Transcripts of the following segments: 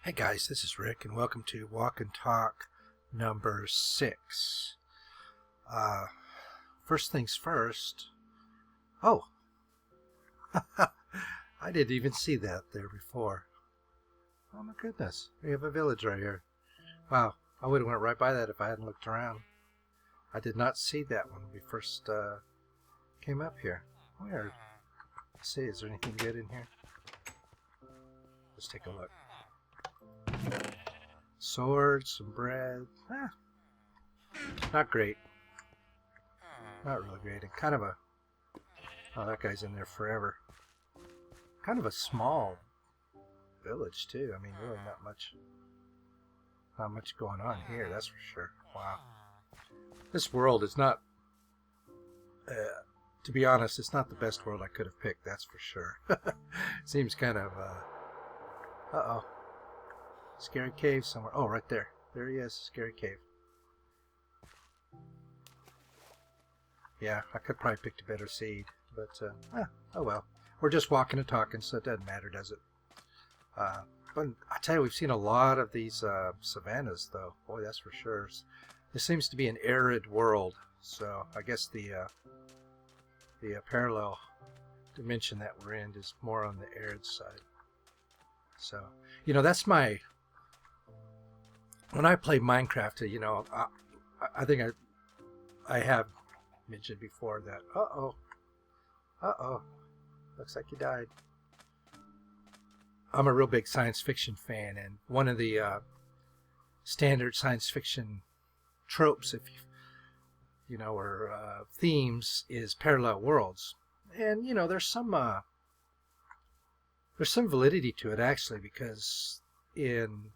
Hey guys, this is Rick, and welcome to Walk and Talk number 6. First things first. Oh, I didn't even see that there before. Oh my goodness, we have a village right here. Wow, I would have went right by that if I hadn't looked around. I did not see that when we first came up here. Weird. Let's see, is there anything good in here? Let's take a look. Swords, some bread. Not great. Not really great. And kind of a... Oh, that guy's in there forever. Kind of a small village, too. I mean, really not much going on here, that's for sure. Wow. This world is not... to be honest, it's not the best world I could have picked, that's for sure. Seems kind of... Uh-oh. Scary cave somewhere. Oh, right there. There he is. Scary cave. Yeah, I could probably picked a better seed. But, oh well. We're just walking and talking, so it doesn't matter, does it? But I tell you, we've seen a lot of these savannas, though. Boy, that's for sure. This seems to be an arid world. So I guess the parallel dimension that we're in is more on the arid side. So, you know, that's my... When I play Minecraft, you know, I think I have mentioned before that, looks like you died. I'm a real big science fiction fan, and one of the standard science fiction tropes, if you know, or themes, is parallel worlds. And, you know, there's some validity to it, actually, because in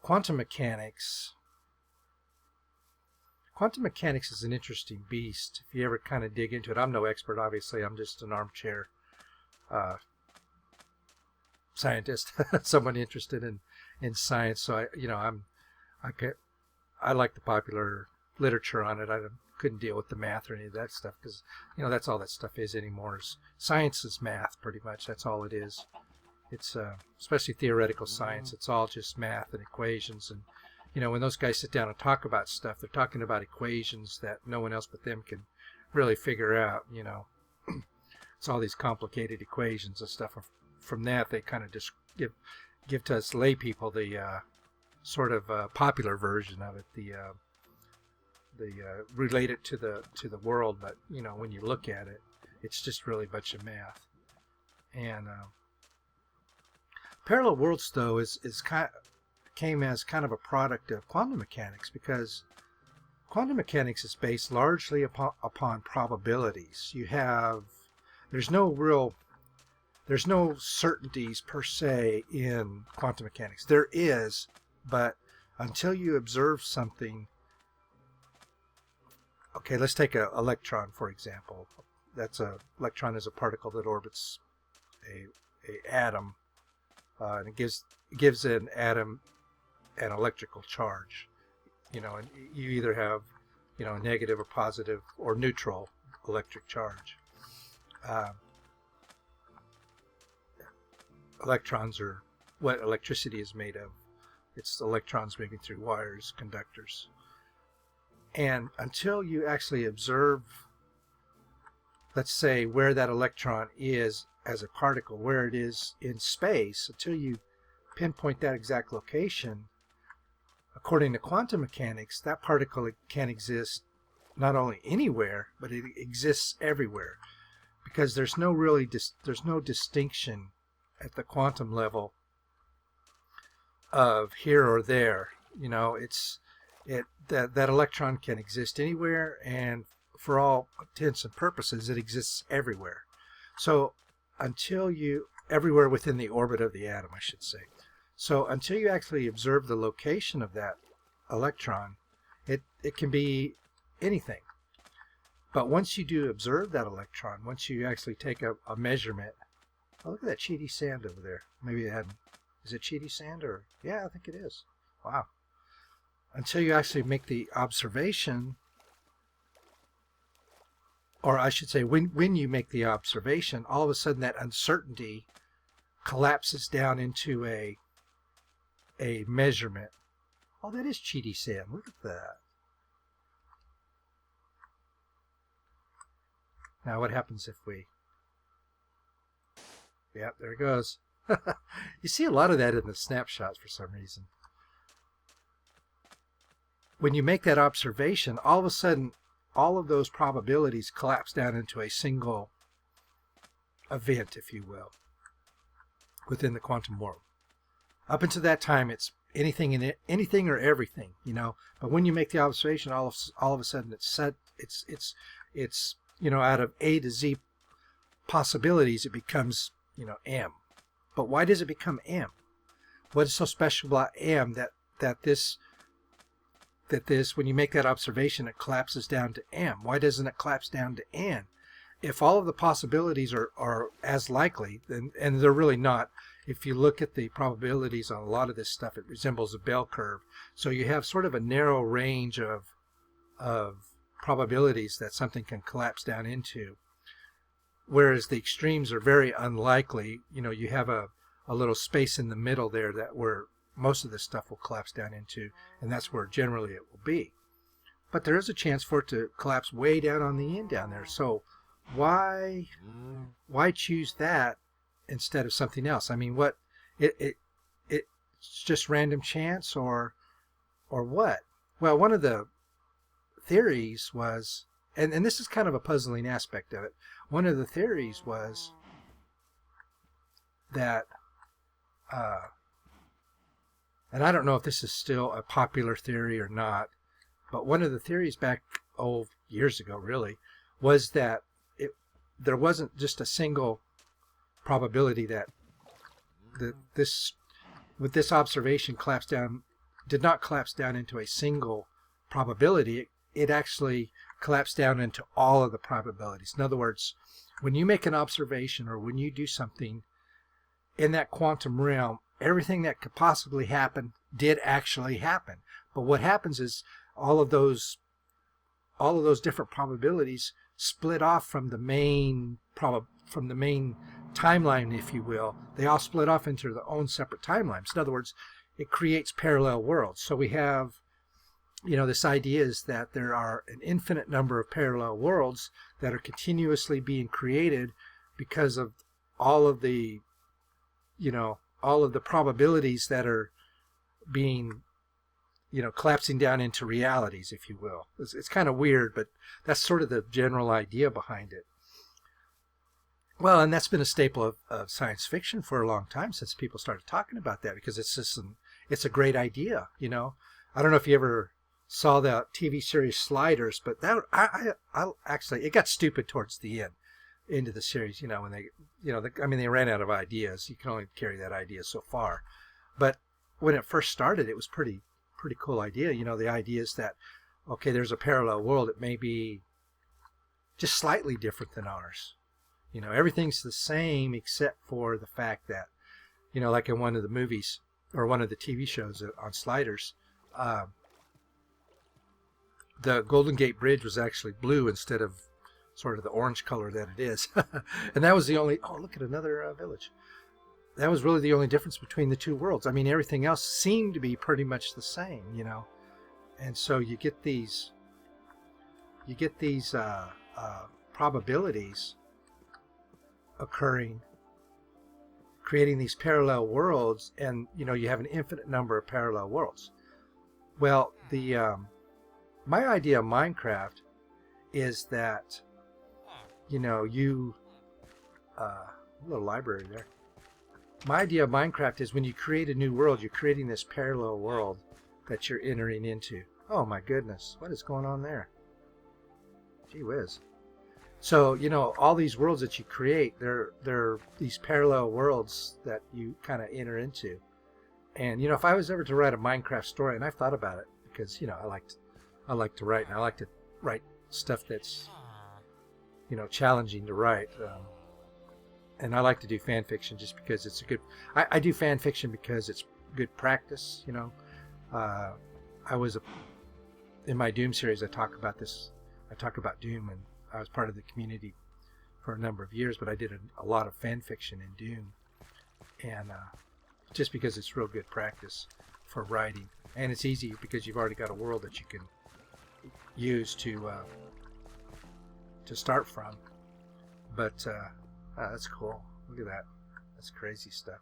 quantum mechanics is an interesting beast if you ever kind of dig into it. I'm no expert, obviously. I'm just an armchair scientist, someone interested in science. So I like the popular literature on it. I couldn't deal with the math or any of that stuff because, you know, that's all that stuff is anymore. Science is math, pretty much. That's all it is. It's especially theoretical science. It's all just math and equations. And, you know, when those guys sit down and talk about stuff, they're talking about equations that no one else but them can really figure out, you know. It's all these complicated equations and stuff. From that, they kind of just give to us lay people the sort of popular version of it, the relate it to the world. But, you know, when you look at it, it's just really a bunch of math. And parallel worlds, though, came as kind of a product of quantum mechanics, because quantum mechanics is based largely upon probabilities. There's no certainties per se in quantum mechanics. There is, but until you observe something. Okay, let's take an electron, for example. Electron is a particle that orbits a atom. And it gives an atom an electrical charge, you know, and you either have, you know, a negative or positive or neutral electric charge. Electrons are what electricity is made of. It's electrons moving through wires, conductors. And until you actually observe, let's say, where that electron is as a particle, where it is in space, until you pinpoint that exact location, according to quantum mechanics, that particle can exist not only anywhere, but it exists everywhere, because there's no distinction at the quantum level of here or there. You know, that electron can exist anywhere, and for all intents and purposes, it exists everywhere. So everywhere within the orbit of the atom, I should say. So until you actually observe the location of that electron, it can be anything. But once you do observe that electron, once you actually take a measurement, oh, look at that cheaty sand over there. Maybe it hadn't. Is it cheaty sand or? Yeah, I think it is. Wow. Until you actually make the observation, or I should say, when you make the observation, all of a sudden that uncertainty collapses down into a a measurement. Oh, that is Cheaty Sam. Look at that. Now what happens if we... Yep, there it goes. You see a lot of that in the snapshots for some reason. When you make that observation, all of a sudden, all of those probabilities collapse down into a single event, if you will, within the quantum world. Up until that time, it's anything and anything or everything, you know. But when you make the observation, all of a sudden, it's you know, out of A to Z possibilities, it becomes, you know, M. But why does it become M? What is so special about M that this, when you make that observation, it collapses down to M? Why doesn't it collapse down to N? If all of the possibilities are as likely, and they're really not. If you look at the probabilities on a lot of this stuff, it resembles a bell curve. So you have sort of a narrow range of probabilities that something can collapse down into. Whereas the extremes are very unlikely. You know, you have a little space in the middle there that where most of this stuff will collapse down into, and that's where generally it will be. But there is a chance for it to collapse way down on the end down there. So why choose that instead of something else? I mean, what it's just random chance or what? Well, one of the theories was, and this is kind of a puzzling aspect of it. One of the theories was that, and I don't know if this is still a popular theory or not, but one of the theories back, years ago really, was that there wasn't just a single probability that with this observation did not collapse down into a single probability. It actually collapsed down into all of the probabilities. In other words, when you make an observation or when you do something in that quantum realm, everything that could possibly happen did actually happen. But what happens is all of those different probabilities split off from the main timeline, if you will. They all split off into their own separate timelines. In other words, it creates parallel worlds. So we have, you know, this idea is that there are an infinite number of parallel worlds that are continuously being created because of all of the, you know, all of the probabilities that are being, you know, collapsing down into realities, if you will. It's kind of weird, but that's sort of the general idea behind it. Well, and that's been a staple of science fiction for a long time, since people started talking about that, because it's a great idea, you know. I don't know if you ever saw the TV series Sliders, but that I actually, it got stupid towards the end of the series, you know, when they, you know, they ran out of ideas. You can only carry that idea so far. But when it first started, it was pretty cool idea. You know, the idea is that, okay, there's a parallel world. It may be just slightly different than ours. You know, everything's the same except for the fact that, you know, like in one of the movies or one of the TV shows on Sliders, the Golden Gate Bridge was actually blue instead of sort of the orange color that it is. And that was the only, oh, look at another village. That was really the only difference between the two worlds. I mean, everything else seemed to be pretty much the same, you know. And so you get these probabilities occurring, creating these parallel worlds, and, you know, you have an infinite number of parallel worlds. Well, my idea of Minecraft is that, you know, a little library there. My idea of Minecraft is when you create a new world, you're creating this parallel world that you're entering into. Oh my goodness, what is going on there? Gee whiz. So, you know, all these worlds that you create, they're these parallel worlds that you kind of enter into. And, you know, if I was ever to write a Minecraft story, and I've thought about it, because, you know, I like to write, and I like to write stuff that's, you know, challenging to write. And I like to do fan fiction just because it's a good, I do fan fiction because it's good practice, you know. In my Doom series, I talk about Doom, and I was part of the community for a number of years, but I did a lot of fan fiction in Doom. And just because it's real good practice for writing, and it's easy because you've already got a world that you can use to start from. But that's cool. Look at that. That's crazy stuff.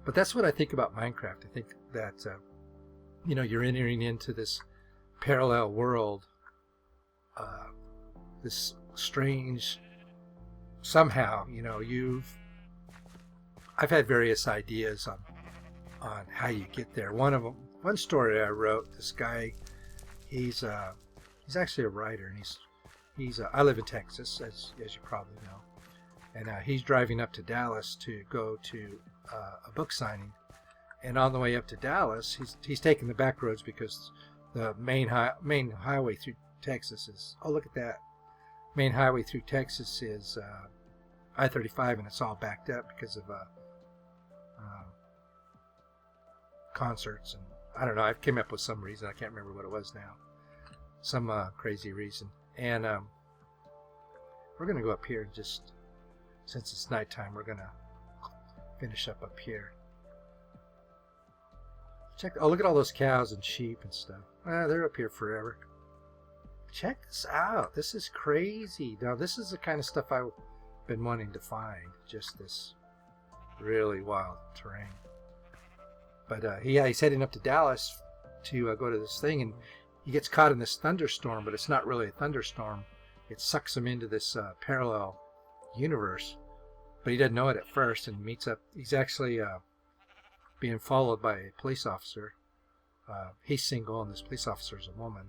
But that's what I think about Minecraft. I think that you're entering into this parallel world, this strange. Somehow, I've had various ideas on how you get there. One story I wrote. This guy, he's actually a writer, and he's I live in Texas, as you probably know, and he's driving up to Dallas to go to a book signing, and on the way up to Dallas, he's taking the back roads because the main highway through Texas is, oh, look at that, main highway through Texas is I-35, and it's all backed up because of concerts, and I don't know, I came up with some reason, I can't remember what it was now, some crazy reason. And we're going to go up here and just, since it's nighttime, we're going to finish up here. Look at all those cows and sheep and stuff. They're up here forever. Check this out. This is crazy. Now, this is the kind of stuff I've been wanting to find. Just this really wild terrain. But he's heading up to Dallas to go to this thing, and he gets caught in this thunderstorm, but it's not really a thunderstorm. It sucks him into this parallel universe, but he doesn't know it at first, and meets up. He's actually being followed by a police officer. He's single, and this police officer is a woman,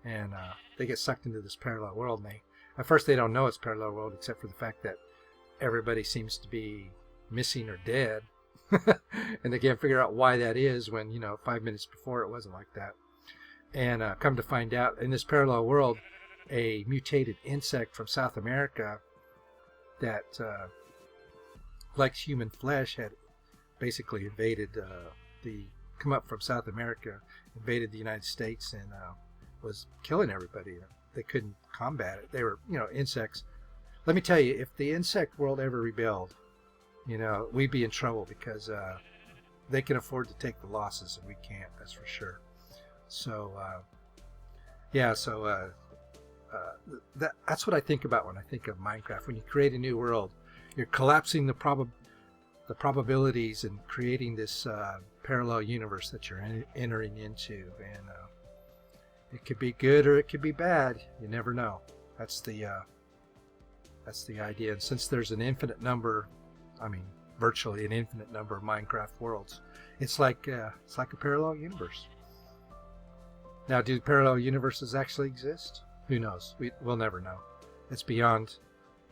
and they get sucked into this parallel world. And at first they don't know it's parallel world, except for the fact that everybody seems to be missing or dead, and they can't figure out why that is. When 5 minutes before it wasn't like that. And come to find out, in this parallel world, a mutated insect from South America that likes human flesh had basically invaded come up from South America, invaded the United States, and was killing everybody. They couldn't combat it. They were, insects. Let me tell you, if the insect world ever rebelled, we'd be in trouble, because they can afford to take the losses and we can't, that's for sure. So that's what I think about when I think of Minecraft. When you create a new world, you're collapsing the probabilities and creating this parallel universe that you're entering into, and it could be good or it could be bad. You never know. That's the idea. And since there's an infinite number, virtually an infinite number of Minecraft worlds, it's like a parallel universe. Now, do parallel universes actually exist? Who knows? We'll never know. It's beyond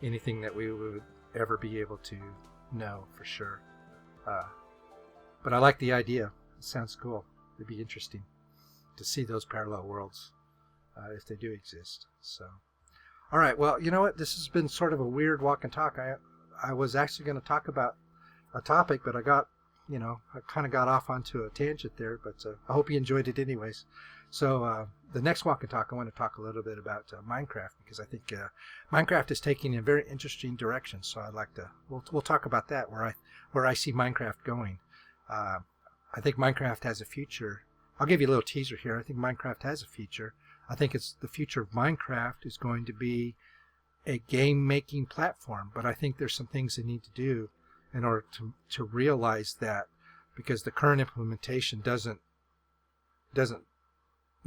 anything that we would ever be able to know for sure. But I like the idea. It sounds cool. It'd be interesting to see those parallel worlds if they do exist. So, all right. Well, you know what? This has been sort of a weird walk and talk. I was actually going to talk about a topic, but I kind of got off onto a tangent there. But I hope you enjoyed it anyways. So the next walk and talk, I want to talk a little bit about Minecraft, because I think Minecraft is taking a very interesting direction. So I'd like to we'll talk about that, where I see Minecraft going. I think Minecraft has a future. I'll give you a little teaser here. I think Minecraft has a future. I think the future of Minecraft is going to be a game-making platform. But I think there's some things they need to do in order to realize that, because the current implementation doesn't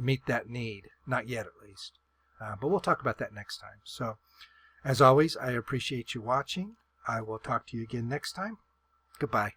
meet that need, not yet at least. But we'll talk about that next time. So, as always, I appreciate you watching. I will talk to you again next time. Goodbye.